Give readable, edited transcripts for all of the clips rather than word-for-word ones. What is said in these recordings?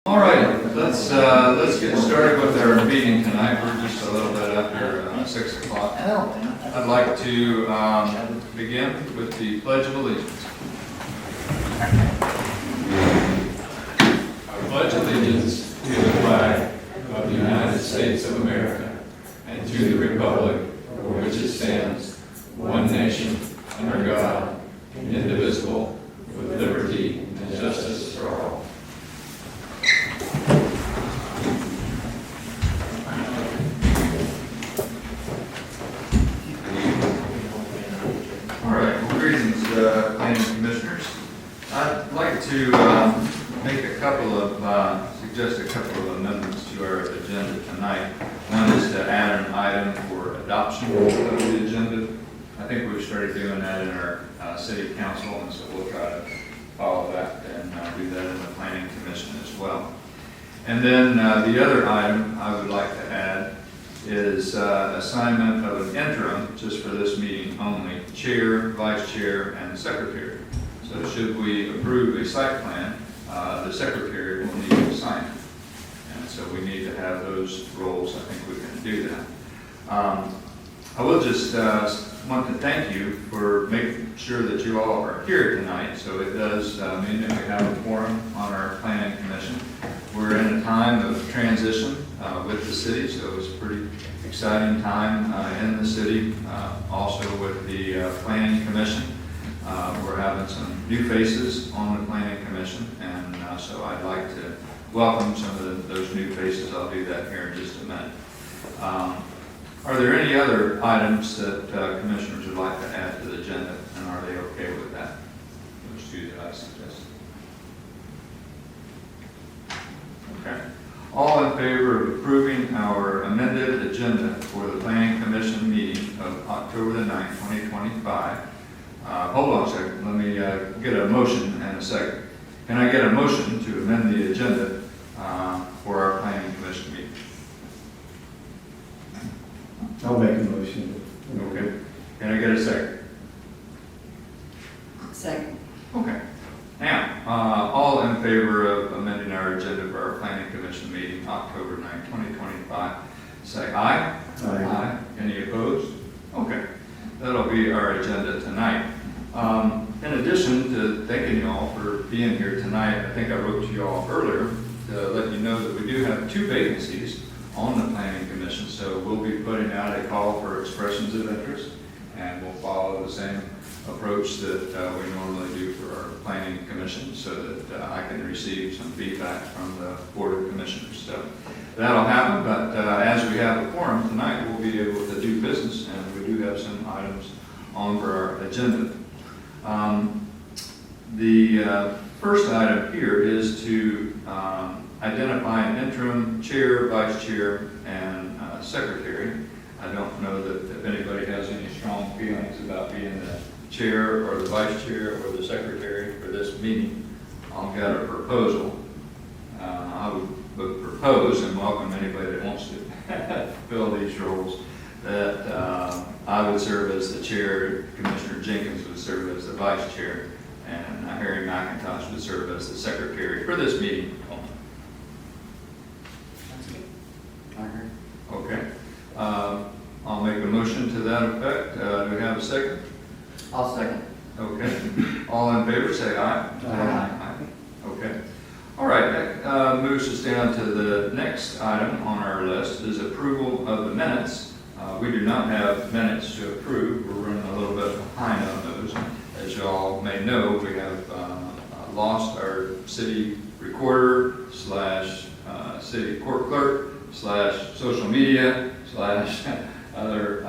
All right, let's get started with our meeting tonight. We're just a little bit after 6 o'clock. I'd like to begin with the Pledge of Allegiance. I pledge allegiance to the flag of the United States of America and to the republic for which it stands, one nation, under God, indivisible, with liberty and justice for all. Planning commissioners, I'd like to make a couple of suggest a couple of amendments to our agenda tonight. One is to add an item for adoption of the agenda. I think we've started doing that in our city council, and so we'll try to follow that and do that in the planning commission as well. And then the other item I would like to add is assignment of an interim, just for this meeting only, chair, vice chair, and secretary. So should we approve a site plan, the secretary will need to sign it. And so we need to have those roles. I think we can do that. I will just want to thank you for making sure that you all are here tonight. So it does mean that we have a quorum on our planning commission. We're in a time of transition with the city, so it's a pretty exciting time in the city. Also with the planning commission, we're having some new faces on the planning commission, and so I'd like to welcome some of those new faces. I'll do that here in just a minute. Are there any other items that commissioners would like to add to the agenda, and are they okay with that? Those two that I suggested. Okay. All in favor of approving our amended agenda for the Planning Commission meeting of October the 9th, 2025. Hold on a second. Let me get a motion and a second. Can I get a motion to amend the agenda for our Planning Commission meeting? I'll make a motion. Okay. Can I get a second? Second. Okay. Now, all in favor of amending our agenda for our Planning Commission meeting, October 9, 2025, say aye. Aye. Any opposed? Okay. That'll be our agenda tonight. In addition to thanking you all for being here tonight, I think I wrote to you all earlier to let you know that we do have 2 vacancies on the Planning Commission, so we'll be putting out a call for expressions of interest, and we'll follow the same approach that we normally do for our Planning Commission, so that I can receive some feedback from the Board of Commissioners. So that'll happen, but as we have a quorum tonight, we'll be able to do business, and we do have some items on for our agenda. The first item here is to identify an interim chair, vice chair, and secretary. I don't know that if anybody has any strong feelings about being the chair or the vice chair or the secretary for this meeting. I've got a proposal. I would propose and welcome anybody that wants to fill these roles, that I would serve as the chair, Commissioner Jenkins would serve as the vice chair, and Harry McIntosh would serve as the secretary for this meeting only. Okay. I'll make a motion to that effect. Do we have a second? I'll second. Okay. All in favor, say aye. Aye. Okay. All right. That moves us down to the next item on our list is approval of the minutes. We do not have minutes to approve. We're running a little bit behind on those. As you all may know, we have lost our city recorder / city court clerk / social media / other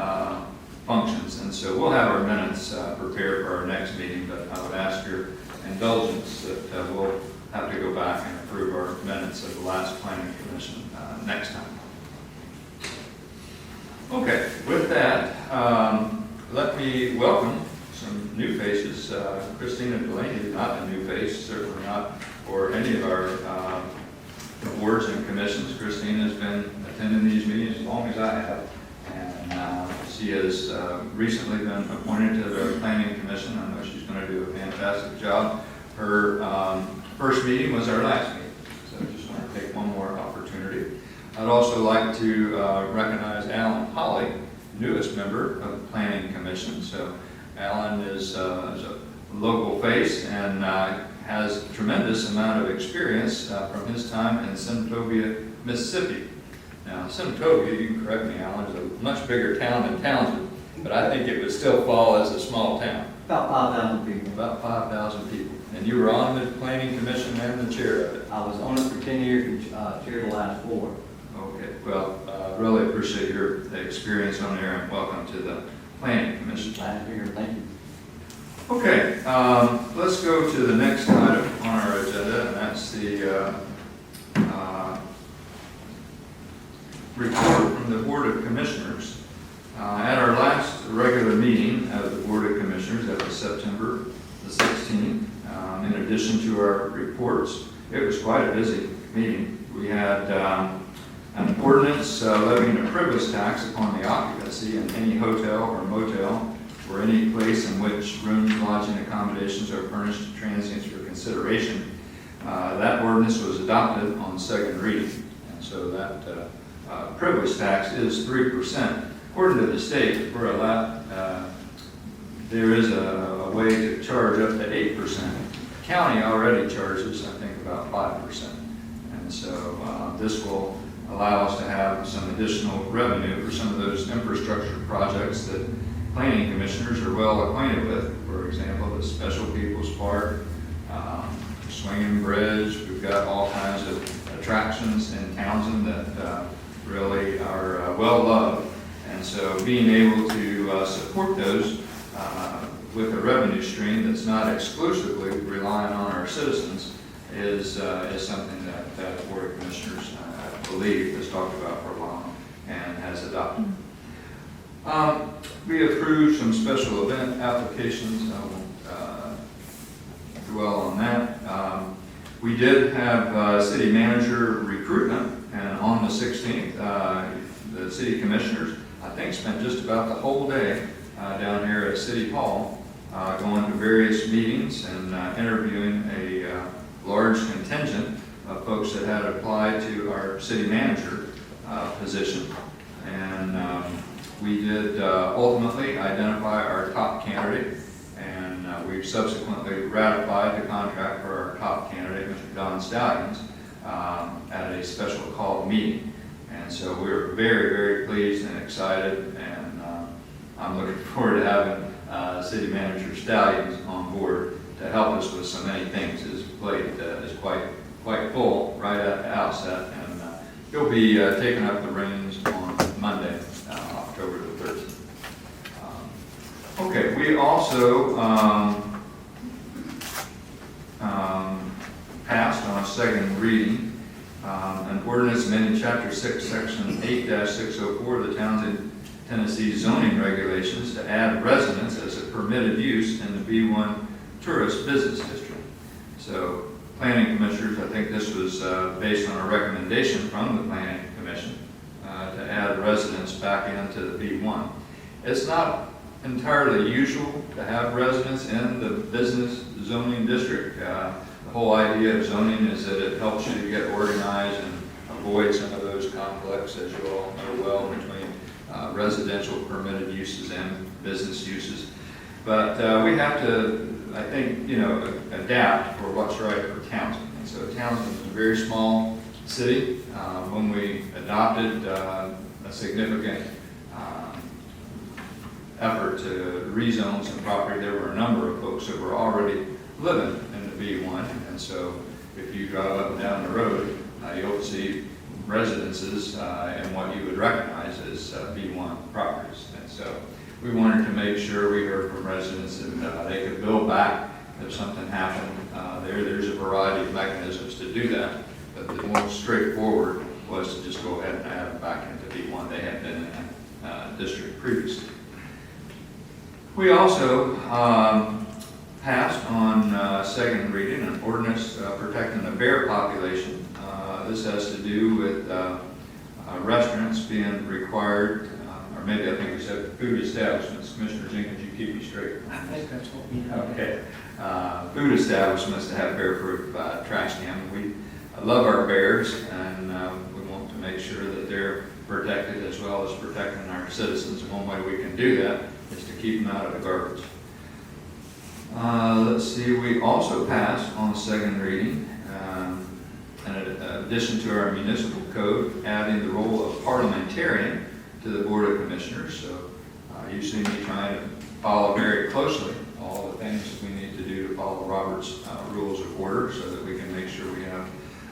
functions, and so we'll have our minutes prepared for our next meeting, but I would ask your indulgence that we'll have to go back and approve our minutes of the last Planning Commission next time. Okay, with that, let me welcome some new faces. Christina Delaney is not a new face, certainly not for any of our boards and commissions. Christina has been attending these meetings as long as I have, and she has recently been appointed to the Planning Commission. I know she's going to do a fantastic job. Her first meeting was our last meeting, so I just want to I'd also like to recognize Alan Holly, newest member of the Planning Commission. So Alan is a local face and has a tremendous amount of experience from his time in Senatobia, Mississippi. Now, Senatobia, you can correct me, Alan, is a much bigger town than Townsend, but I think it would still fall as a small town. About 5,000 people. About 5,000 people. And you were on the Planning Commission and the chair of it. I was on it for 10 years and chaired the last 4. Okay, well, really appreciate your experience on there and welcome to the Planning Commission. Glad to be here. Thank you. Okay, let's go to the next item on our agenda, and that's the report from the Board of Commissioners. At our last regular meeting of the Board of Commissioners, that was September the 16th, in addition to our reports, it was quite a busy meeting. We had an ordinance levying a privilege tax upon the occupancy in any hotel or motel or any place in which rooms, lodging, accommodations are furnished to transients for consideration. That ordinance was adopted on second reading, and so that privilege tax is 3%. According to the state, we're allowed, there is a way to charge up to 8%. The county already charges, I think, about 5%. And so this will allow us to have some additional revenue for some of those infrastructure projects that planning commissioners are well acquainted with. For example, the Special People's Park, Swinging Bridge. We've got all kinds of attractions in Townsend that really are well loved. And so being able to support those with a revenue stream that's not exclusively relying on our citizens is something that the Board of Commissioners, I believe, has talked about for a while and has adopted. We approved some special event applications. I won't dwell on that. We did have city manager recruitment, and on the 16th, the city commissioners, I think, spent just about the whole day down here at City Hall going to various meetings and interviewing a large contingent of folks that had applied to our city manager position. And we did ultimately identify our top candidate, and we've subsequently ratified the contract for our top candidate, Mr. Don Stallions, at a special call meeting. And so we're very, very pleased and excited, and I'm looking forward to having City Manager Stallions on board to help us with so many things. His plate is quite full right at the outset, and he'll be taking up the reins on Monday, October the 13th. Okay, we also passed on second reading an ordinance amending Chapter 6, Section 8-604 of the Townsend, Tennessee zoning regulations to add residence as a permitted use in the B1 tourist business district. So, planning commissioners, I think this was based on a recommendation from the planning commission to add residents back into the B1. It's not entirely usual to have residents in the business zoning district. The whole idea of zoning is that it helps you to get organized and avoid some of those conflicts, as you all know well, between residential permitted uses and business uses. But we have to, I think, adapt for what's right for Townsend. And so Townsend is a very small city. When we adopted a significant effort to rezone some property, there were a number of folks that were already living in the B1. And so if you drive up and down the road, you'll see residences in what you would recognize as B1 properties. And so we wanted to make sure we heard from residents that they could build back if something happened. There's a variety of mechanisms to do that, but the most straightforward was to just go ahead and add them back into B1. They had been in that district previously. We also passed on second reading an ordinance protecting the bear population. This has to do with restaurants being required, or maybe I think you said food establishments. Commissioner Jenkins, you keep me straight. I think that's what we have. Okay. Food establishments to have bear-proof trash can. We love our bears, and we want to make sure that they're protected as well as protecting our citizens. And one way we can do that is to keep them out of the garbage. Let's see, we also passed on second reading, in addition to our municipal code, adding the role of parliamentarian to the Board of Commissioners. So you see me trying to follow very closely all the things that we need to do to follow Robert's rules of order so that we can make sure we have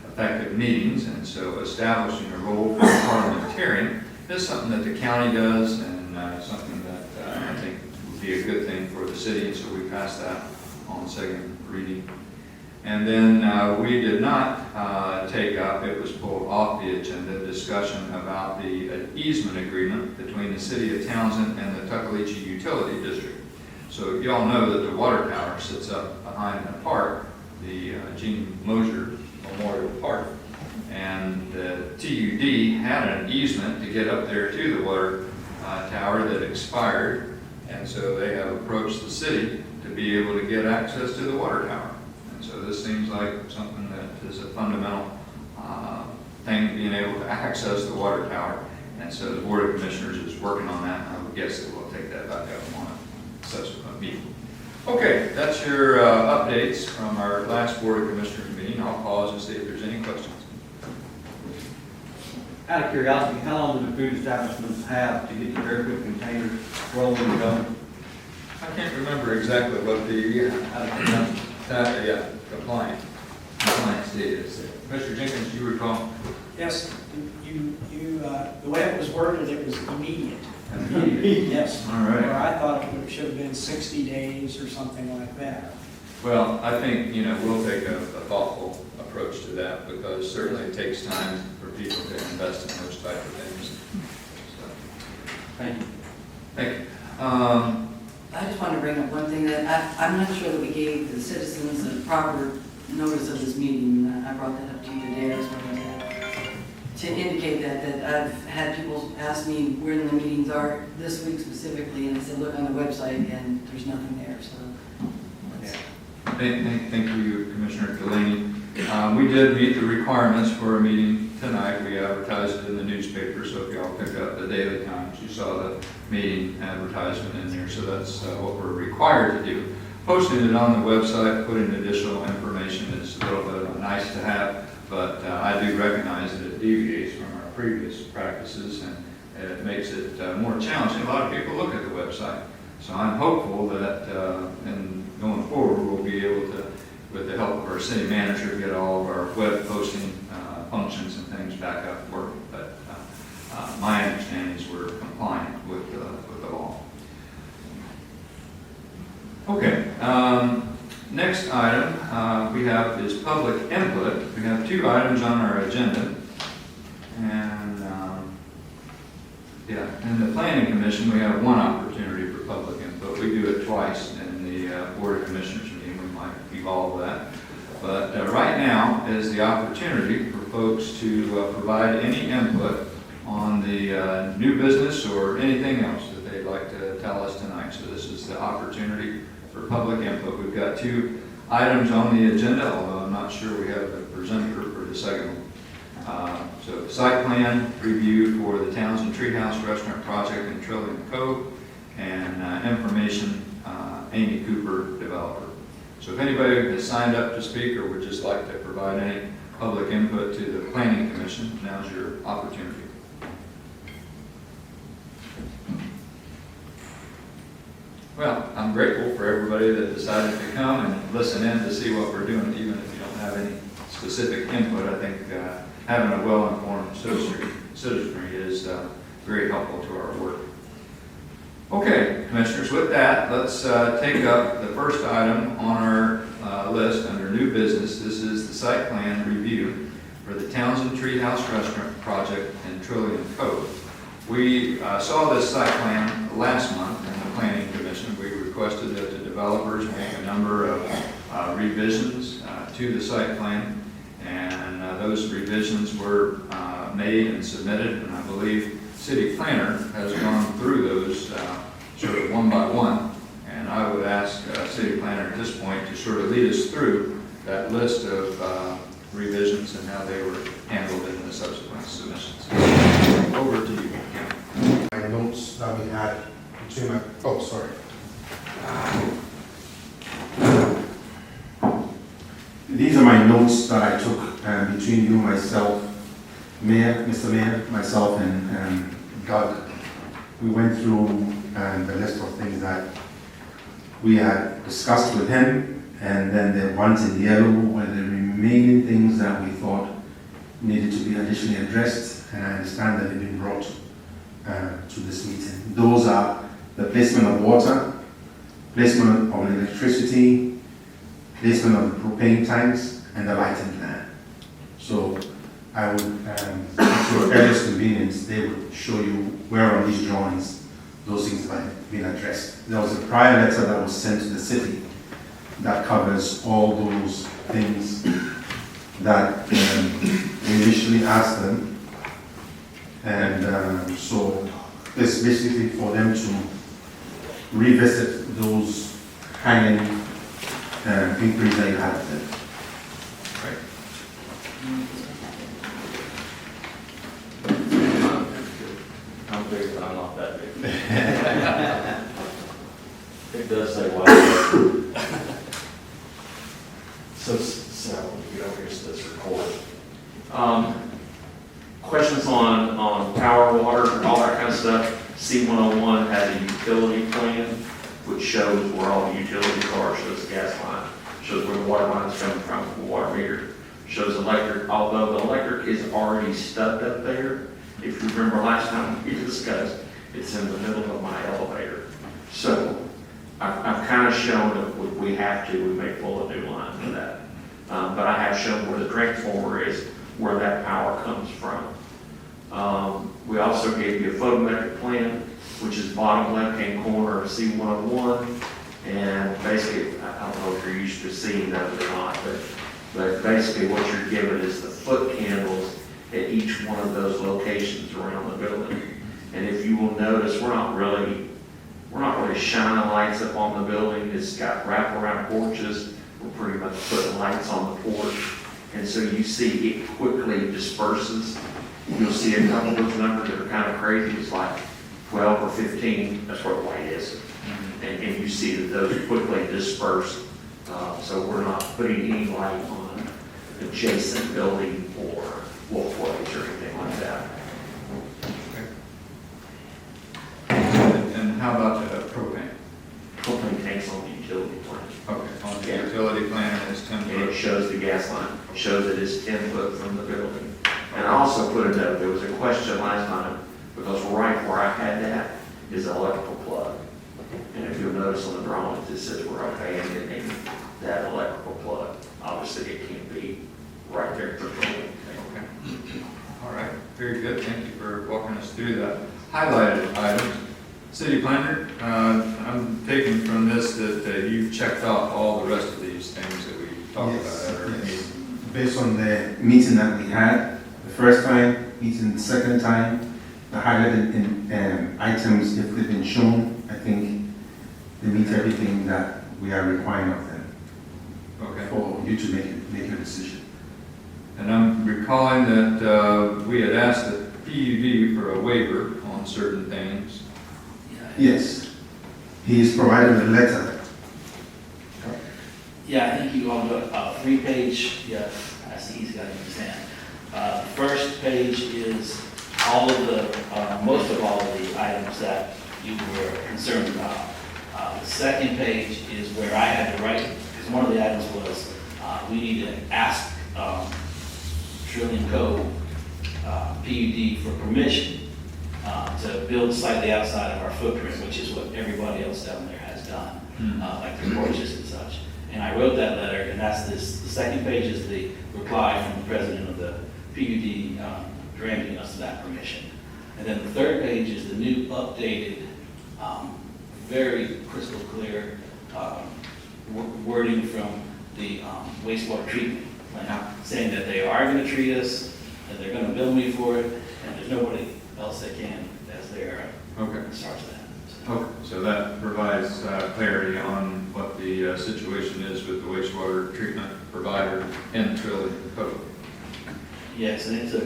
effective meetings. And so establishing a role for a parliamentarian is something that the county does, and something that I think would be a good thing for the city, and so we passed that on second reading. And then we did not take up, it was pulled off the agenda, discussion about the easement agreement between the city of Townsend and the Tuckaleechee Utility District. So you all know that the water tower sits up behind the park, the Gene Mosier Memorial Park. And the TUD had an easement to get up there to the water tower that expired. And so they have approached the city to be able to get access to the water tower. And so this seems like something that is a fundamental thing, being able to access the water tower. And so the Board of Commissioners is working on that, and I would guess that we'll take that back up on a subsequent meeting. Okay, that's your updates from our last Board of Commissioners meeting. I'll pause and see if there's any questions. Out of curiosity, how long do the food establishments have to get the air quick containers rolling and going? I can't remember exactly what the Out of curiosity. compliance date is. Mr. Jenkins, do you recall? Yes, the way it was worded, it was immediate. Yes. All right. Or I thought it should have been 60 days or something like that. Well, I think, we'll take a thoughtful approach to that, because certainly it takes time for people to invest in those type of things. So, Thank you. thank you. I just want to bring up one thing that I'm not sure that we gave the citizens a proper notice of this meeting. I brought that up to you today as well, to indicate that I've had people ask me where the meetings are this week specifically, and I said, look on the website, and there's nothing there, so. Thank you, Commissioner Delaney. We did meet the requirements for a meeting tonight. We advertised it in the newspaper, so if y'all pick up the Daily Times, you saw the meeting advertisement in there. So that's what we're required to do. Posting it on the website, putting additional information is a little bit of a nice to have, but I do recognize that it deviates from our previous practices, and it makes it more challenging. A lot of people look at the website. So I'm hopeful that in going forward, we'll be able to, with the help of our city manager, get all of our web posting functions and things back up working. But my understanding is we're compliant with the law. Okay. Next item we have is public input. We have two items on our agenda. And in the Planning Commission, we have one opportunity for public input. We do it twice in the Board of Commissioners meeting. We might evolve that. But right now is the opportunity for folks to provide any input on the new business or anything else that they'd like to tell us tonight. So this is the opportunity for public input. We've got two items on the agenda, although I'm not sure we have the presenter for the second one. So site plan review for the Townsend Treehouse Restaurant Project in Trillium Cove, and information, Amy Cooper, developer. So if anybody has signed up to speak or would just like to provide any public input to the Planning Commission, now's your opportunity. Well, I'm grateful for everybody that decided to come and listen in to see what we're doing, even if you don't have any specific input. I think having a well-informed citizenry is very helpful to our work. Okay, Commissioners, with that, let's take up the first item on our list under new business. This is the site plan review for the Townsend Treehouse Restaurant Project in Trillium Cove. We saw this site plan last month in the Planning Commission. We requested that the developers make a number of revisions to the site plan. And those revisions were made and submitted, and I believe City Planner has gone through those sort of one by one. And I would ask City Planner at this point to sort of lead us through that list of revisions and how they were handled in the subsequent submissions. Over to you, Kim. My notes that we had between my, oh, sorry. These are my notes that I took between you, myself, Mayor, Mr. Mayor, myself, and Doug. We went through the list of things that we had discussed with him, and then the ones in yellow were the remaining things that we thought needed to be additionally addressed, and I understand that they've been brought to this meeting. Those are the placement of water, placement of electricity, placement of the propane tanks, and the lighting plan. So I would, at your earliest convenience, they would show you where on these drawings those things have been addressed. There was a prior letter that was sent to the city that covers all those things that we initially asked them. And so it's basically for them to revisit those hanging inquiries that you had with them. I'm big, but I'm not that big. It does say why. So we get over here so this recorded. Questions on power, water, all that kind of stuff. C101 has a utility plan, which shows where all the utility cars, shows the gas line, shows where the water line is coming from, the water meter, shows electric, although the electric is already stubbed up there. If you remember last time we discussed, it's in the middle of my elevator. So I've kind of shown that if we have to, we may pull a new line for that. But I have shown where the transformer is, where that power comes from. We also gave you a photometric plan, which is bottom left-hand corner of C101. And basically, I don't know if you're used to seeing those or not, but basically what you're given is the foot candles at each one of those locations around the building. And if you will notice, we're not really shining lights up on the building. It's got wraparound porches. We're pretty much putting lights on the porch. And so you see it quickly disperses. You'll see a couple of those numbers that are kind of crazy. It's like 12 or 15. That's where the light is. And you see that those quickly disperse. So we're not putting any light on adjacent building or walkways or anything like that. And how about the propane? Propane tanks on the utility plan. Okay, on the utility plan, it's 10 And it foot. shows the gas line. It shows that it's 10 foot from the building. And I also put a note, there was a question last time, because right where I had that is an electrical plug. And if you'll notice on the drawings, it says we're abandoning that electrical plug. Obviously, it can't be right there at the building. Okay. All right, very good. Thank you for walking us through that. Highlighted items. City planner, I'm taking from this that you've checked off all the rest of these things that we talked Yes, about at our yes. meeting. Based on the meeting that we had, the first time, meeting the second time, the highlighted in items, if they've been shown, I think they meet everything that we are requiring of them Okay. for you to make your decision. And I'm recalling that we had asked the PUD for a waiver on certain things. Yes, he is provided a letter. Yeah, I think you all got a 3-page, yeah, I see he's got it in his hand. First page is all of the, most of all of the items that you were concerned about. The second page is where I had to write, because one of the items was, we need to ask Trillium Co. PUD for permission to build slightly outside of our footprint, which is what everybody else down there has done, like the porches and such. And I wrote that letter, and that's this. The second page is the reply from the president of the PUD granting us that permission. And then the third page is the new updated, very crystal clear wording from the wastewater treatment plant, saying that they are going to treat us, and they're going to bill me for it, and there's nobody else that can as their Okay. starts that. Okay, so that provides clarity on what the situation is with the wastewater treatment provider and Trillium Code. Yes, and it took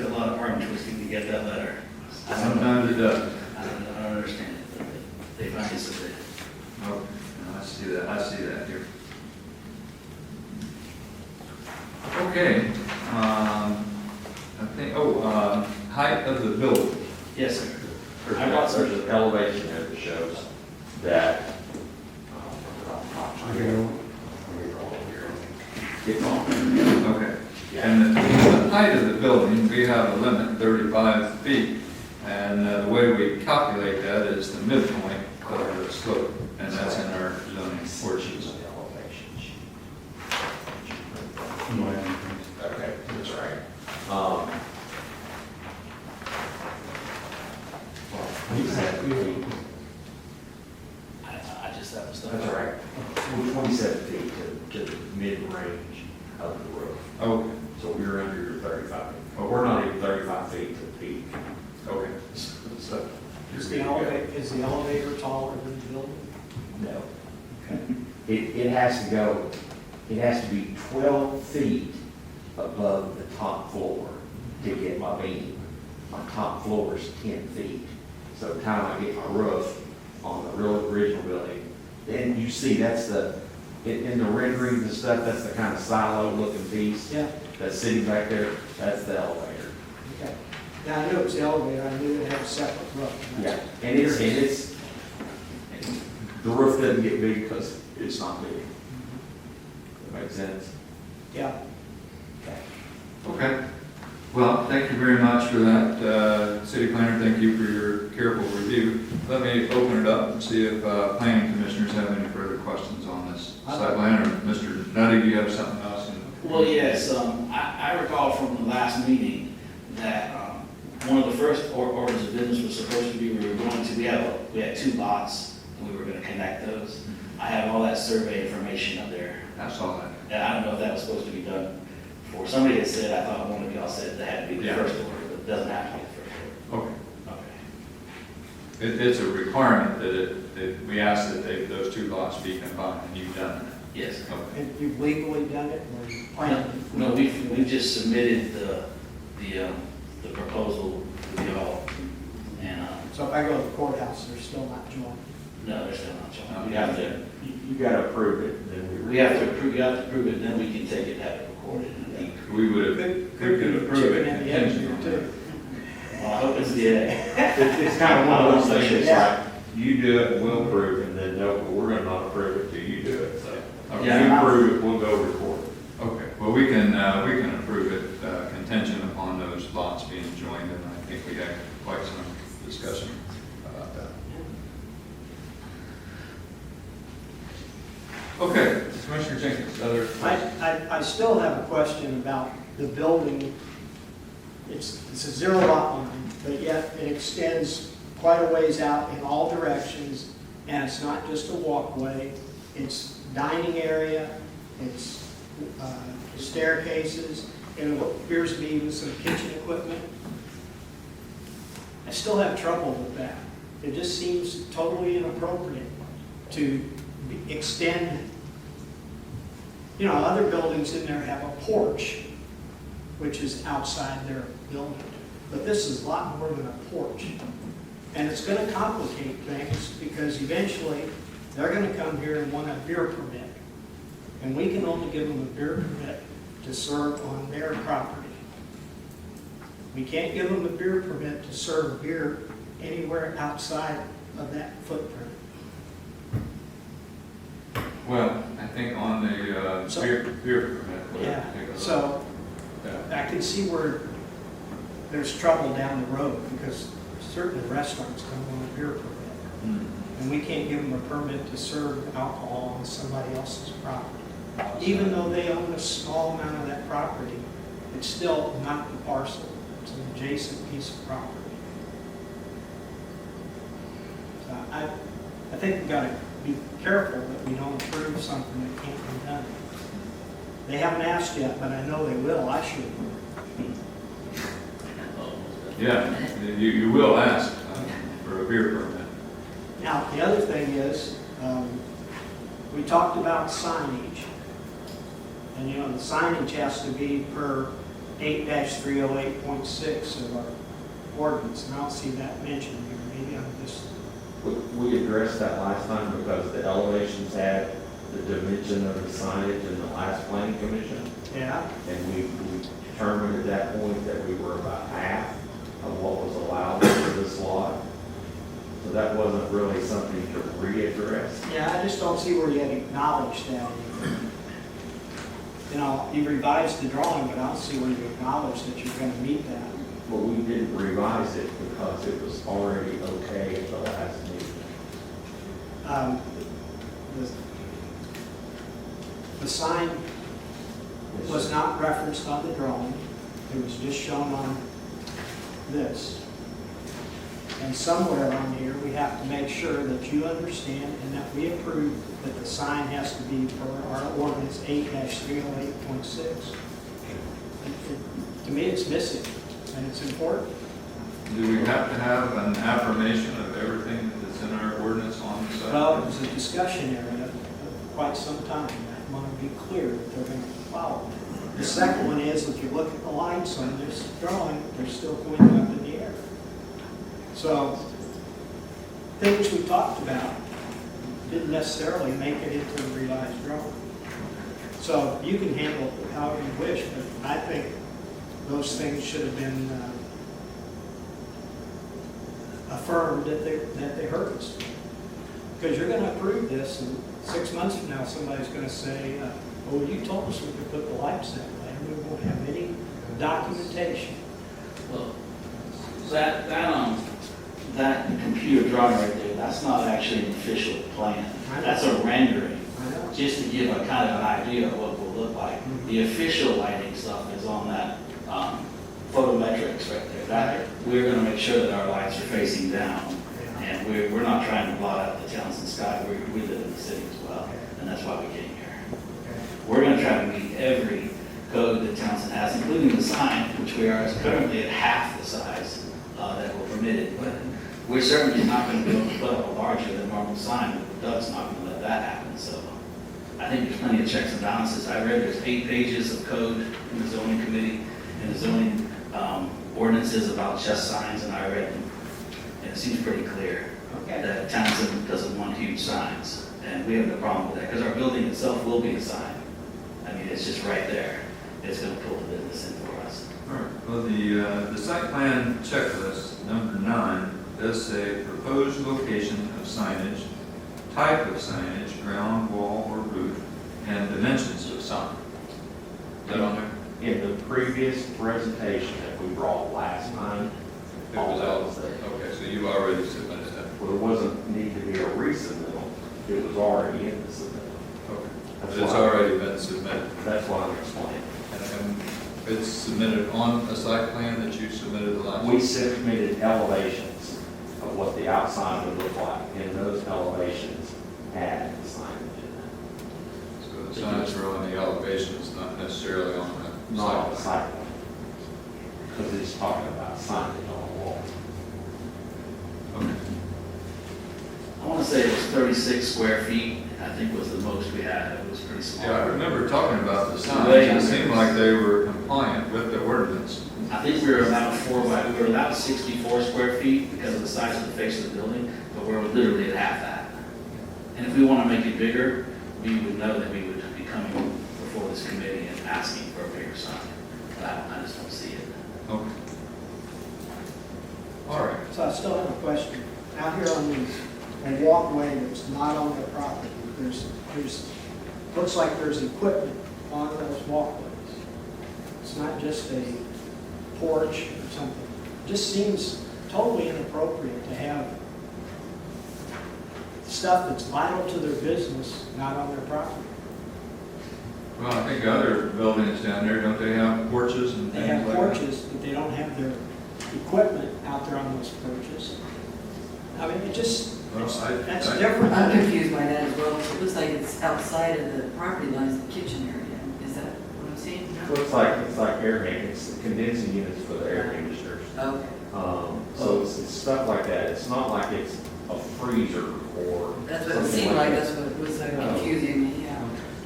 a lot of arm twisting to get that letter. Sometimes it does. I don't understand it, but they finally submitted. Okay, I see that here. Okay, I think, height of the building. Yes, sir. There's an elevation there that shows that. Okay. And the height of the building, we have a limit, 35 feet, and the way we calculate that is the midpoint of the slope, and that's in our zoning portions. Okay, that's right. I just, that was the. That's right. 27 feet to the mid-range of the roof. Okay, So we're under your 35. But we're not even 35 feet to the peak. okay. So Is the elevator taller than the building? No. It has to go, it has to be 12 feet above the top floor to get my beam. My top floor is 10 feet. So by the time I get my roof on the real original building, then you see that's in the renderings and stuff, that's the kind of silo looking piece Yeah. that's sitting back there, that's the elevator. Okay. Now, I knew it was the elevator, I knew it had a separate roof. Yeah, and it's, the roof doesn't get big because it's not big. That makes sense? Yeah. Okay. Well, thank you very much for that, City Planner. Thank you for your careful review. Let me open it up and see if planning commissioners have any further questions on this site plan. Or Mr. Nutty, do you have something else? Well, yes, I recall from the last meeting that one of the first orders of business was supposed to be, we had 2 lots, and we were going to connect those. I have all that survey information up there. I saw that. And I don't know if that was supposed to be done before. Somebody had said, I thought one of y'all said that had to be the Yeah. first order, but it doesn't have to be the first Okay. order. Okay. It's a requirement that we ask that those 2 lots be combined, and you've done that. Yes. Okay. And you've legally done it, or you planned? No, we just submitted the proposal to y'all, and, So if I go to the courthouse, they're still not joined? no, they're still not y'all. We have to, You gotta approve it, then we have to approve, you have to approve it, then we can take it, have it recorded. We would have, we could approve it Chicken and the egg contingent on here, that. too. Well, I hope it's the egg. It's kind of one of those things, it's Yeah. like, you do it and we'll approve, and then, no, we're gonna not approve it till you do it, so. If Okay. you approve it, we'll go record it. Okay, well, we can approve it contingent upon those lots being joined, and I think we had quite some discussion about that. Okay, Commissioner Jenkins, other questions? I still have a question about the building. It's a 0 lot line, but yet it extends quite a ways out in all directions, and it's not just a walkway. It's dining area, it's staircases, and it appears to be even some kitchen equipment. I still have trouble with that. It just seems totally inappropriate to extend. You know, other buildings in there have a porch, which is outside their building. But this is a lot more than a porch. And it's going to complicate things because eventually they're going to come here and want a beer permit. And we can only give them a beer permit to serve on their property. We can't give them a beer permit to serve beer anywhere outside of that footprint. Well, I think on the So- beer permit. we'll Yeah, take a look. so Yeah. I can see where there's trouble down the road because certain restaurants don't want a beer permit. Mm. And we can't give them a permit to serve alcohol on somebody else's property. Even though they own a small amount of that property, it's still not the parcel. It's an adjacent piece of property. So I think we've got to be careful that we don't approve something that can't be done. They haven't asked yet, but I know they will. I should. Yeah, you will ask for a beer permit. Now, the other thing is, we talked about signage. And, you know, the signage has to be per 8-308.6 of our ordinance, and I don't see that mentioned here. Maybe I'm just, We addressed that last time because the elevations had the dimension of the signage in the last planning commission. yeah, And we determined at that point that we were about half of what was allowed for this lot. So that wasn't really something to readdress. yeah, I just don't see where you had acknowledged that. You know, you revised the drawing, but I don't see where you acknowledged that you're gonna meet that. But we didn't revise it because it was already okay at the last meeting. The- The sign was not referenced on the drawing, it was just shown on this. And somewhere on here, we have to make sure that you understand and that we approve that the sign has to be per our ordinance 8-308.6. To me, it's missing, and it's important. Do we have to have an affirmation of everything that's in our ordinance on the site? Well, it was a discussion area of quite some time. I want to be clear that they're going to follow. The second one is, if you look at the lights on this drawing, they're still pointing up in the air. So, things we talked about didn't necessarily make it into the revised drawing. So, you can handle it however you wish, but I think those things should have been affirmed that they hurt us. Because you're going to approve this, and 6 months from now, somebody's going to say, oh, you told us we could put the lights that way, and we won't have any documentation. Well, that computer drawing right there, that's not actually an official plan. I know. That's a rendering, I know. just to give a kind of an idea of what it will look like. Mhm. The official lighting stuff is on that photometrics right there. That, we're gonna make sure that our lights are facing down. And we're not trying to blot out the Townsend sky, we live in the city as well, and that's why we came here. We're gonna try to meet every code that Townsend has, including the sign, which we are currently at half the size that we're permitted. But we're certainly not gonna be able to put up a larger than normal sign, but Doug's not gonna let that happen, so. I think there's plenty of checks and balances. I read there's 8 pages of code in the zoning committee, and the zoning ordinances about just signs, and I read them. And it seems pretty clear that Townsend doesn't want huge signs, and we have no problem with that, because our building itself will be a sign. I mean, it's just right there. It's gonna pull the business in for us. All right, well, the site plan checklist, number 9, does say proposed location of signage, type of signage, ground, wall, or roof, and dimensions of sign. Is that on there? In the previous presentation that we brought last time, It was out, okay, so you already submitted that. well, there wasn't need to be a resubmittal, it was already in the submittal. Okay. That's It's why- already been submitted. That's what I'm explaining. And it's submitted on a site plan that you submitted the last? We submitted elevations of what the outside would look like, and those elevations had the signage in them. So the signs are on the elevations, not necessarily on the Not on the site site plan. Because it's talking about signage on the wall. plan. Okay. I wanna say it was 36 square feet, I think was the most we had. It was pretty small. Yeah, I remember talking about the signs. Way It under. seemed like they were compliant with the ordinance. I think we were allowed 64 square feet because of the size of the face of the building, but we're literally at half that. And if we want to make it bigger, we would know that we would be coming before this committee and asking for a bigger sign. But I just don't see it. Okay. All right. So I still have a question. Out here on the walkway that's not on their property, looks like there's equipment on those walkways. It's not just a porch or something. It just seems totally inappropriate to have stuff that's vital to their business not on their property. Well, I think other buildings down there, don't they have porches and They things have like that? porches, but they don't have their equipment out there on those porches. I mean, it just, Well, that's I- different. I'm confused by that as well. It looks like it's outside of the property lines, the kitchen area. Is that what I'm seeing? No? Looks like air handlers, it's the condensing units for the air conditioners. Okay. So it's stuff like that. It's not like it's a freezer or That's what it something seemed like, that. that's what was confusing me, yeah.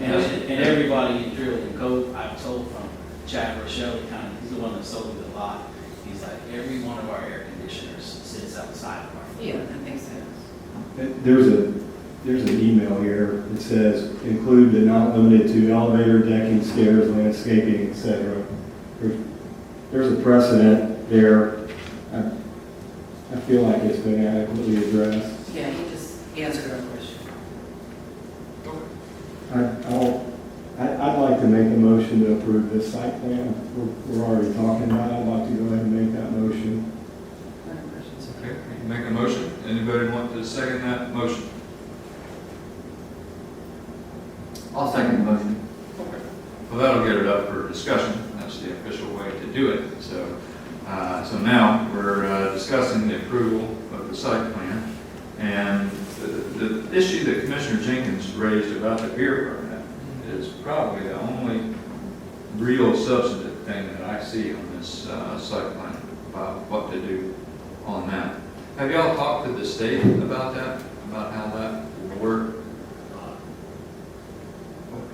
And everybody in drilling code, I've told from Chad Rochelle, kind of, he's the one that sold me the lot, he's like, every one of our air conditioners sits outside of our. Yeah, that makes sense. There's an email here that says, include but not limited to elevator, decking, stairs, landscaping, etc. There's a precedent there. I feel like it's been adequately addressed. Yeah, he just answered our question. I'd like to make a motion to approve this site plan. We're already talking about it. I'd like to go ahead and make that motion. Other questions? Okay, you can make a motion. Anybody want to second that motion? I'll second the motion. Okay. Well, that'll get it up for discussion. That's the official way to do it. So now we're discussing the approval of the site plan. And the issue that Commissioner Jenkins raised about the beer permit is probably the only real substantive thing that I see on this site plan about what to do on that. Have y'all talked to the state about that, about how that will work?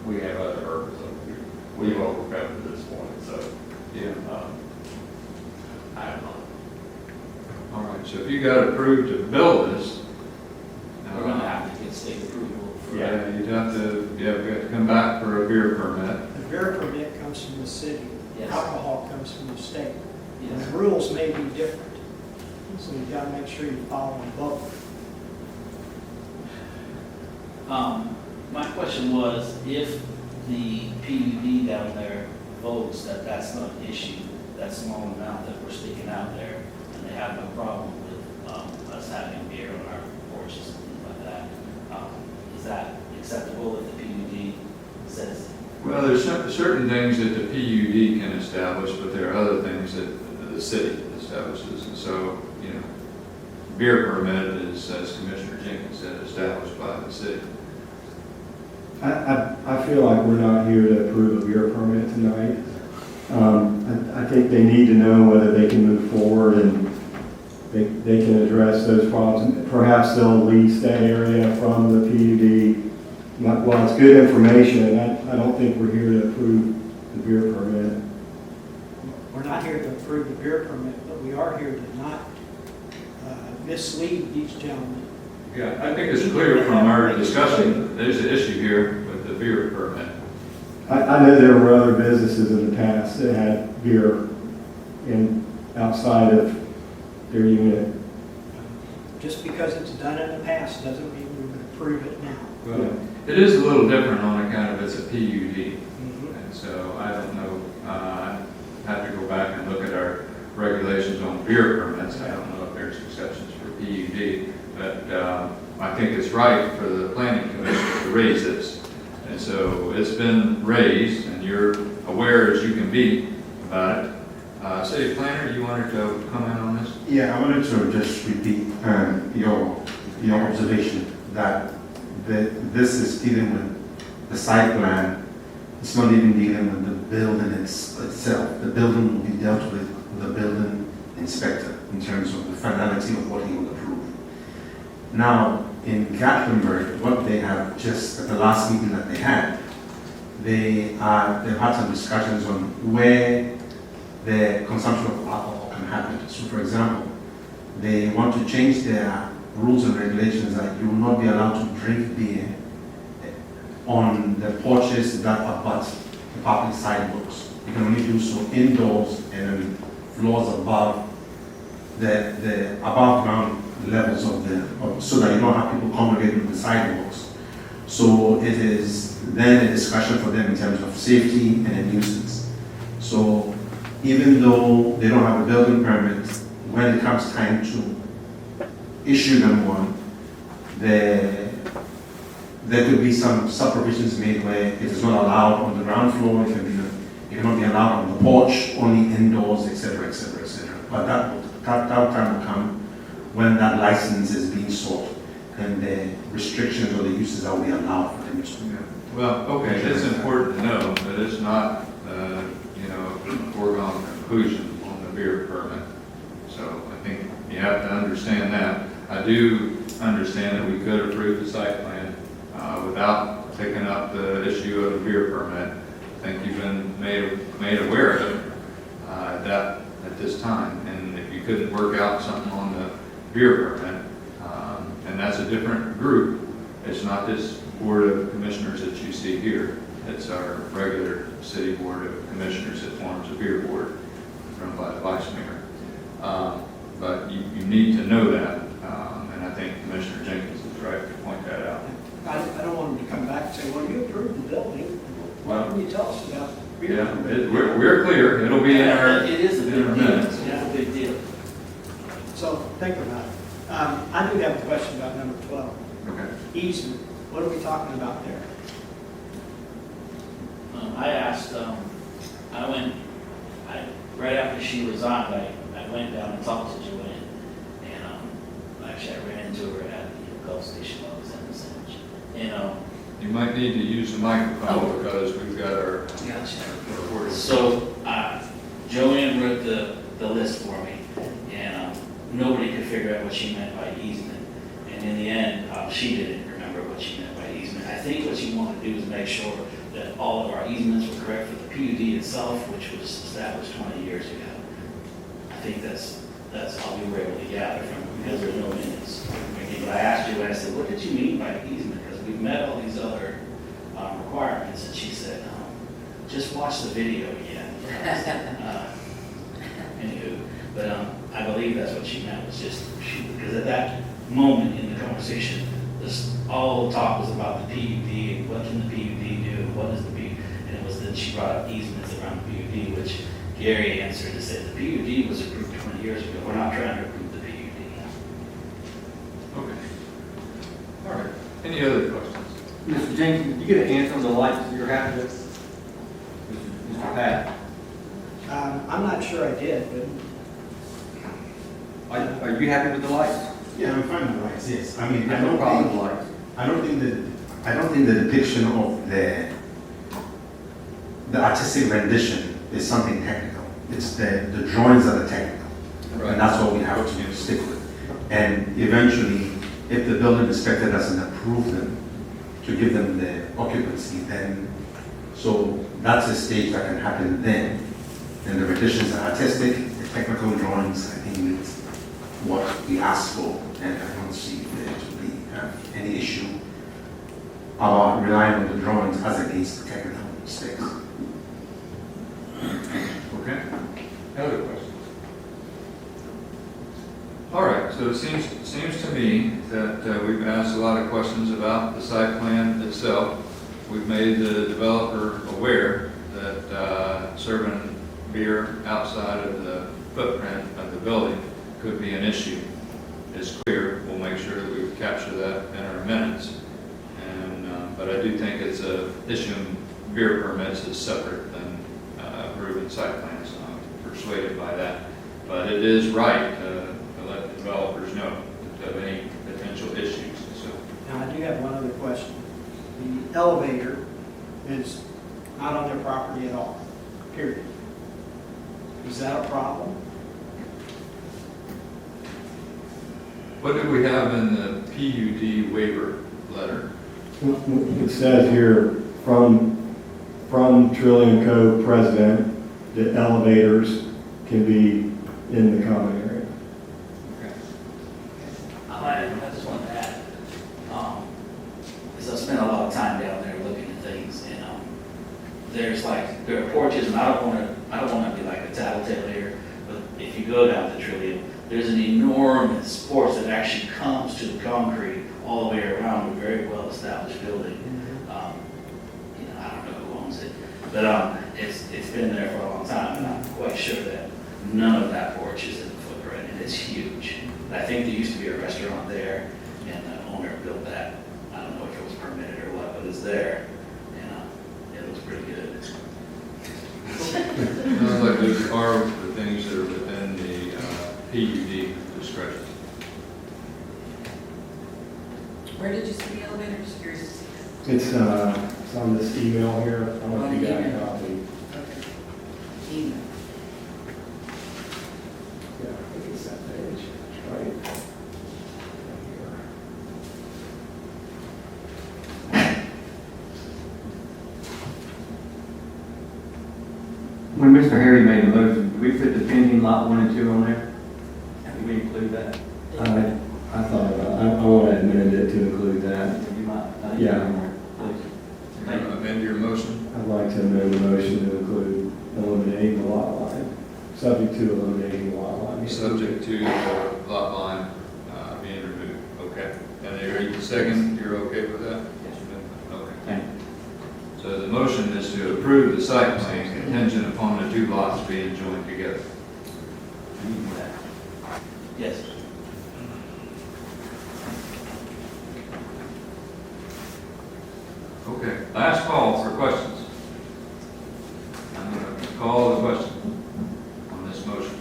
We have other hurdles that we've overcome to this point, so, Yeah. I don't know. All right, so if you got approved to build this, We're gonna have to get state approval for. yeah, you'd have to, we have to come back for a beer permit. The beer permit comes from the city. Yes. Alcohol comes from the state. And Yes. the rules may be different. So you've got to make sure you follow them both. My question was, if the PUD down there votes that that's not an issue, that small amount that we're sticking out there, and they have no problem with us having beer on our porches and things like that, is that acceptable if the PUD says? Well, there's certain things that the PUD can establish, but there are other things that the city establishes. And so, you know, beer permit is, as Commissioner Jenkins said, established by the city. I feel like we're not here to approve a beer permit tonight. I think they need to know whether they can move forward and they can address those problems. Perhaps they'll lease that area from the PUD. Well, it's good information, I don't think we're here to approve the beer permit. We're not here to approve the beer permit, but we are here to not mislead these gentlemen. Yeah, I think it's clear from our discussion, that there's an issue here with the beer permit. I know there were other businesses in the past that had beer outside of their unit. Just because it's done in the past doesn't mean we would approve it now. Well, it is a little different on account of it's a PUD. And so I don't know, I have to go back and look at our regulations on beer permits. I don't know if there's exceptions for PUD, but I think it's right for the planning commission to raise this. And so it's been raised, and you're aware as you can be about it. City planner, you wanted to comment on this? Yeah, I wanted to just repeat your observation that this is dealing with the site plan. It's not even dealing with the building itself. The building will be dealt with the building inspector in terms of the finality of what he will approve. Now, in Gatlinburg, what they have just at the last meeting that they had, they've had some discussions on where the consumption of alcohol can happen. So, for example, they want to change their rules and regulations that you will not be allowed to drink beer on the porches that abut the public sidewalks. You can only do so indoors and floors above the above ground levels so that you don't have people congregating on the sidewalks. So it is then a discussion for them in terms of safety and a nuisance. So even though they don't have a building permit, when it comes time to issue them one, there could be some sub-provisions made where it is not allowed on the ground floor, it cannot be allowed on the porch, only indoors, etc., etc., etc. But that time will come when that license is being sought and the restrictions or the uses that will be allowed for them to. Well, okay, it's important to know that it's not, a foregone conclusion on the beer permit. So I think you have to understand that. I do understand that we could approve the site plan without picking up the issue of the beer permit. I think you've been made aware of it. at this time. And if you couldn't work out something on the beer permit, and that's a different group, it's not this board of commissioners that you see here. It's our regular city board of commissioners that forms a beer board run by the vice mayor. But you need to know that, and I think Commissioner Jenkins is right to point that out. I don't want them to come back and say, well, you approved the building, why don't you tell us about beer Yeah, permit? we're clear, it'll be in our, It is a in our big deal, minutes. it's a big deal. So think about it. I do have a question about number 12, Okay. easement. What are we talking about there? I asked, right after she resigned, I went down and talked to Joanne, and, actually I ran into her at the Gulf Station while I was in the sandwich. And, You might need to use the microphone Oh. because we've got our gotcha. recording. So, Joanne wrote the list for me, and, nobody could figure out what she meant by easement. And in the end, she didn't remember what she meant by easement. I think what she wanted to do is make sure that all of our easements were correct for the PUD itself, which was established 20 years ago. I think that's all we were able to gather from, because there's no minutes. But I asked you, I said, what did you mean by easement? Because we've met all these other requirements, and she said, just watch the video again. Anywho, but I believe that's what she meant, was just, because at that moment in the conversation, all the talk was about the PUD, and what can the PUD do, and what is the PUD, and it was then she brought up easements around the PUD, which Gary answered and said, the PUD was approved 20 years ago, we're not trying to approve the PUD. Okay. All right. Any other questions? Mr. Jenkins, did you get an answer on the lights that you're happy with? Mr. Pat? I'm not sure I did, but Are you happy with the lights? Yeah, I'm fine with lights, yes. I mean, I have no problem with lights. I don't think the depiction of the artistic rendition is something technical. It's the drawings that are technical. Right. And that's what we have to stick with. And eventually, if the building inspector doesn't approve them to give them the occupancy, then, so that's a stage that can happen then. And the renditions are artistic, the technical drawings, I think it's what we asked for, and I don't see there to be any issue about relying on the drawings as against the technical specs. Okay. Other questions? All right, so it seems to me that we've asked a lot of questions about the site plan itself. We've made the developer aware that serving beer outside of the footprint of the building could be an issue. It's clear, we'll make sure that we capture that in our minutes. And, but I do think it's issuing beer permits is separate than approving site plans. I'm persuaded by that. But it is right to let the developers know of any potential issues. So, now I do have one other question. The elevator is not on their property at all, period. Is that a problem? what do we have in the PUD waiver letter? It says here, from Trillium Code President, that elevators can be in the common area. Okay. I just want to add, because I spent a lot of time down there looking at things, and there are porches, and I don't want to be like a tattletale here, but if you go down the Trillium, there's an enormous porch that actually comes to the concrete all the way around a very well-established building. I don't know who owns it, but it's been there for a long time, and I'm quite sure that none of that porch is in the footprint, and it's huge. I think there used to be a restaurant there, and the owner built that. I don't know if it was permitted or what, but it's there, and it looks pretty good. Sounds like those are the things that are within the PUD discretion. Where did you see the elevator? Just curious to see that. It's on this email here. I don't know if you got a copy. Okay. Email. Yeah, I think it's that page, right? When Mr. Harry made a motion Did we put the pending lot 1 and 2 on there? Did we include that? I thought about, I want to amend it to include that. You might. Yeah. Please. Thank you. Amend your motion. I'd like to amend the motion to include eliminating the lot line, subject to eliminating the lot line. Subject to the lot line being removed. Okay. And you're second, you're okay with that? Okay. Thank you. So the motion is to approve the site plan contingent upon the two lots being joined together. Yes. Okay, last call for questions. I'm going to call the question on this motion.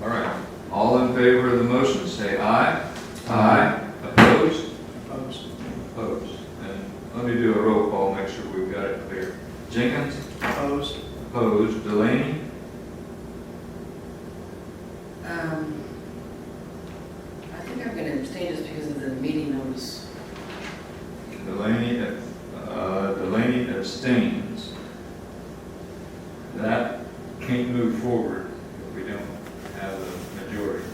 All right, all in favor of the motion, say aye. Aye. Opposed? Opposed? Opposed. And let me do a roll call, make sure we've got it clear. Jenkins? Opposed? Opposed. Delaney? I think I'm going to abstain just because of the meeting notice. Delaney abstains. That can't move forward if we don't have a majority.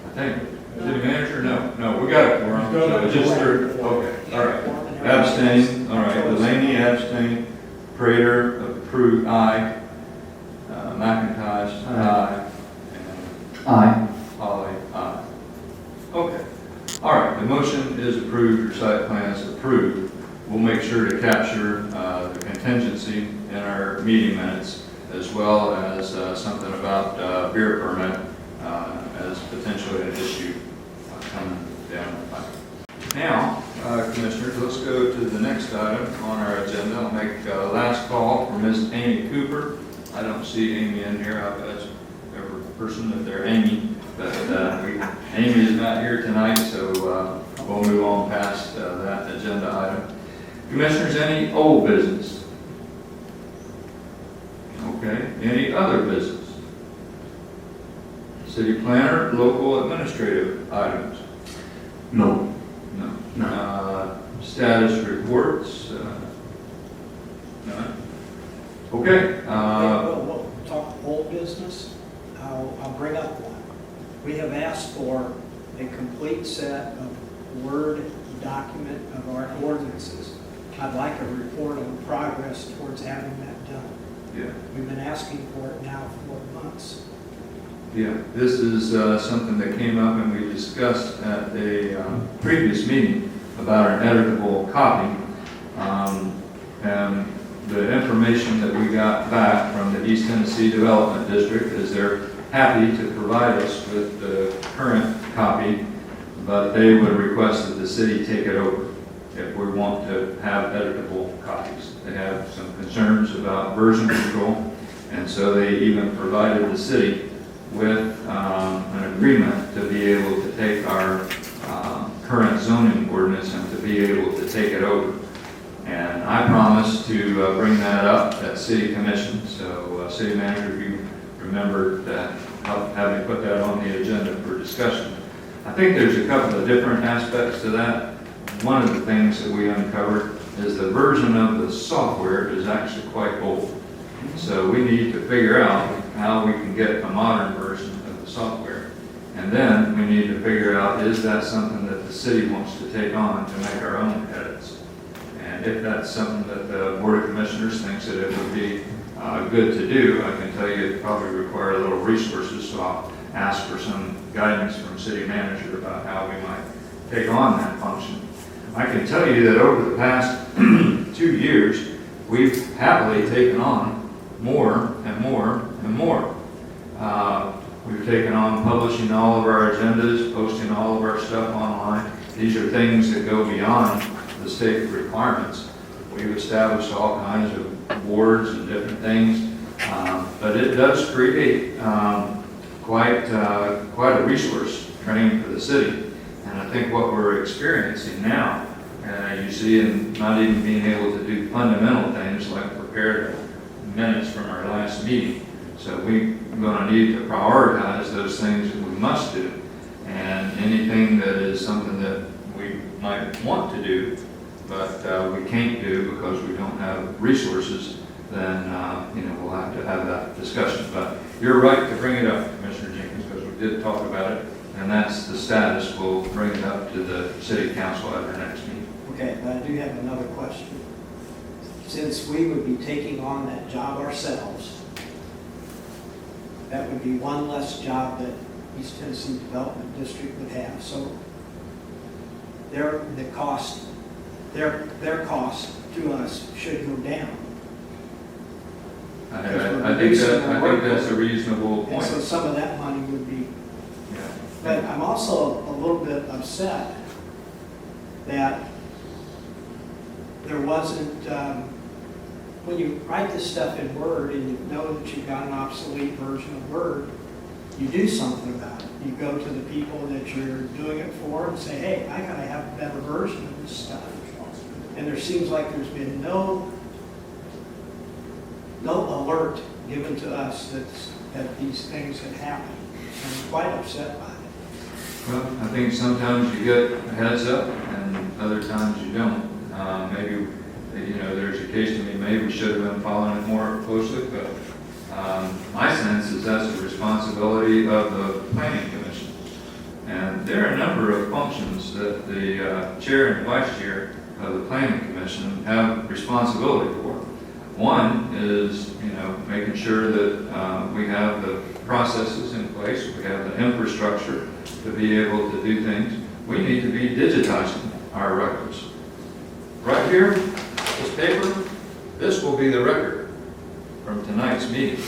I think. City manager? No, we got it for him. So it's just third. Okay, all right. Abstain, all right. Delaney abstain. Prater approved, aye. McIntosh, aye. And Aye. Holly, aye. Okay. All right, the motion is approved, your site plan is approved. We'll make sure to capture the contingency in our meeting minutes, as well as something about beer permit as potentially an issue coming down the pipe. Now, Commissioners, let's go to the next item on our agenda. I'll make a last call for Ms. Amy Cooper. I don't see Amy in here. I've asked every person if they're Amy, but Amy is not here tonight, so we'll move on past that agenda item. Commissioners, any old business? Okay. Any other business? City planner, local administrative items? No. No. Status reports? None. Okay. We'll talk old business. I'll bring up one. We have asked for a complete set of Word document of our ordinances. I'd like a report on progress towards having that done. Yeah. We've been asking for it now for months. Yeah, this is something that came up and we discussed at a previous meeting about an editable copy. And the information that we got back from the East Tennessee Development District is they're happy to provide us with the current copy, but they would request that the city take it over if we want to have editable copies. They have some concerns about version control, and so they even provided the city with an agreement to be able to take our current zoning ordinance and to be able to take it over. And I promised to bring that up at City Commission. So City Manager, if you remember that, have me put that on the agenda for discussion. I think there's a couple of different aspects to that. One of the things that we uncovered is the version of the software is actually quite old. So we need to figure out how we can get a modern version of the software. And then we need to figure out, is that something that the city wants to take on to make our own edits? And if that's something that the Board of Commissioners thinks that it would be good to do, I can tell you it probably require a little resources, so I'll ask for some guidance from City Manager about how we might take on that function. I can tell you that over the past 2 years, we've happily taken on more and more and more. We've taken on publishing all of our agendas, posting all of our stuff online. These are things that go beyond the state requirements. We've established all kinds of boards and different things, but it does create quite a resource training for the city. And I think what we're experiencing now, you see in not even being able to do fundamental things like prepare the minutes from our last meeting. So we're going to need to prioritize those things that we must do. And anything that is something that we might want to do, but we can't do because we don't have resources, then, we'll have to have that discussion. But you're right to bring it up, Commissioner Jenkins, because we did talk about it, and that's the status. We'll bring it up to the city council at our next meeting. Okay, but I do have another question. Since we would be taking on that job ourselves, that would be one less job that East Tennessee Development District would have. So their cost to us should go down. I think that's a reasonable And so point. some of that money would be, Yeah. but I'm also a little bit upset that there wasn't, when you write this stuff in Word and you know that you've got an obsolete version of Word, you do something about it. You go to the people that you're doing it for and say, hey, I gotta have a better version of this stuff. And there seems like there's been no alert given to us that these things had happened. I'm quite upset by it. Well, I think sometimes you get a heads up and other times you don't. Maybe, there's a case to be made, we should have been following it more closely, but my sense is that's a responsibility of the planning commission. And there are a number of functions that the chair and vice chair of the planning commission have responsibility for. One is, making sure that we have the processes in place, we have the infrastructure to be able to do things. We need to be digitizing our records. Right here, this paper, this will be the record from tonight's meeting.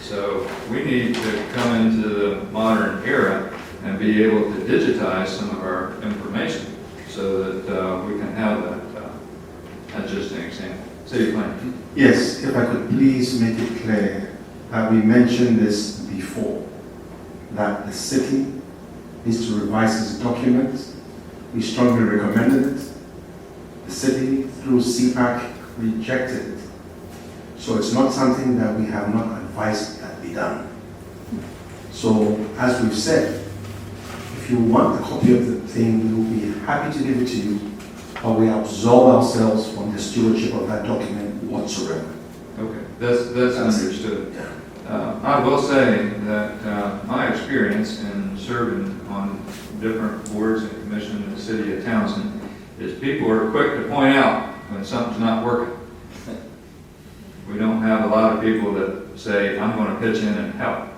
So we need to come into the modern era and be able to digitize some of our information so that we can have that. That's just an example. City planning. Yes, if I could please make it clear that we mentioned this before, that the city needs to revise its document. We strongly recommended it. The city, through CPAC, rejected it. So it's not something that we have not advised that be done. So, as we've said, if you want a copy of the thing, we will be happy to give it to you, but we absolve ourselves from the stewardship of that document whatsoever. Okay, that's understood. I will say that my experience in serving on different boards and commissions in the city of Townsend is people are quick to point out when something's not working. We don't have a lot of people that say, I'm going to pitch in and help.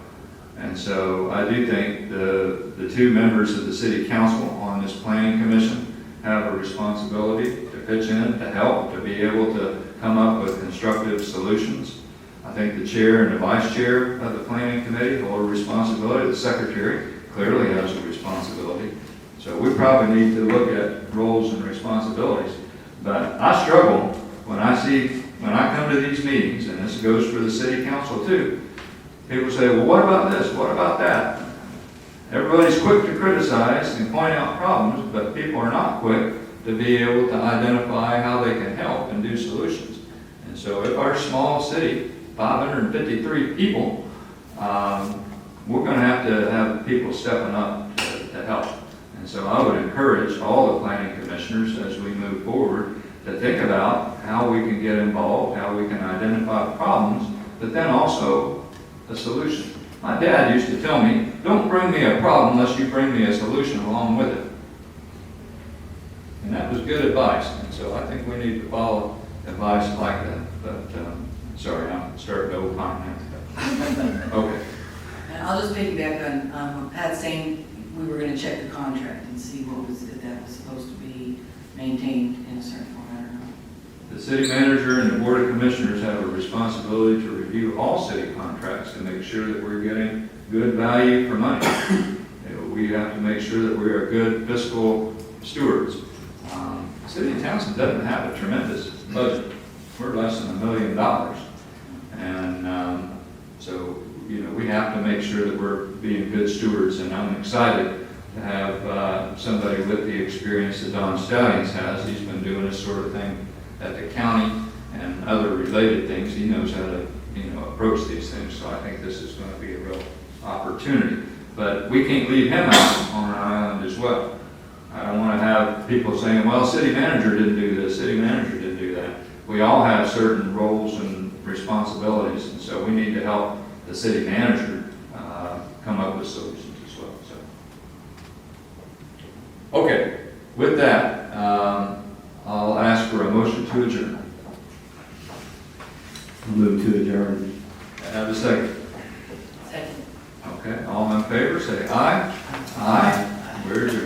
And so I do think the two members of the city council on this planning commission have a responsibility to pitch in, to help, to be able to come up with constructive solutions. I think the chair and the vice chair of the planning committee hold a responsibility. The secretary clearly has a responsibility. So we probably need to look at roles and responsibilities. But I struggle when I come to these meetings, and this goes for the city council too. People say, well, what about this? What about that? Everybody's quick to criticize and point out problems, but people are not quick to be able to identify how they can help and do solutions. And so if our small city, 553 people, we're going to have people stepping up to help. And so I would encourage all the planning commissioners as we move forward to think about how we can get involved, how we can identify problems, but then also a solution. My dad used to tell me, don't bring me a problem unless you bring me a solution along with it. And that was good advice. And so I think we need to follow advice like that. But, sorry, I'm starting to opine now. Okay. And I'll just piggyback on Pat saying we were going to check the contract and see if that was supposed to be maintained in a certain format or not. The city manager and the board of commissioners have a responsibility to review all city contracts to make sure that we're getting good value for money. We have to make sure that we are good fiscal stewards. The city of Townsend doesn't have a tremendous budget. We're less than $1 million. And so, we have to make sure that we're being good stewards. And I'm excited to have somebody with the experience that Don Stallions has. He's been doing this sort of thing at the county and other related things. He knows how to, approach these things. So I think this is going to be a real opportunity. But we can't leave him out on our island as well. I don't want to have people saying, well, city manager didn't do this, city manager didn't do that. We all have certain roles and responsibilities, and so we need to help the city manager come up with solutions as well, so. Okay, with that, I'll ask for a motion to adjourn. Move to adjourn. Have a second. Second. Okay, all in favor, say aye. Aye. We're adjourned.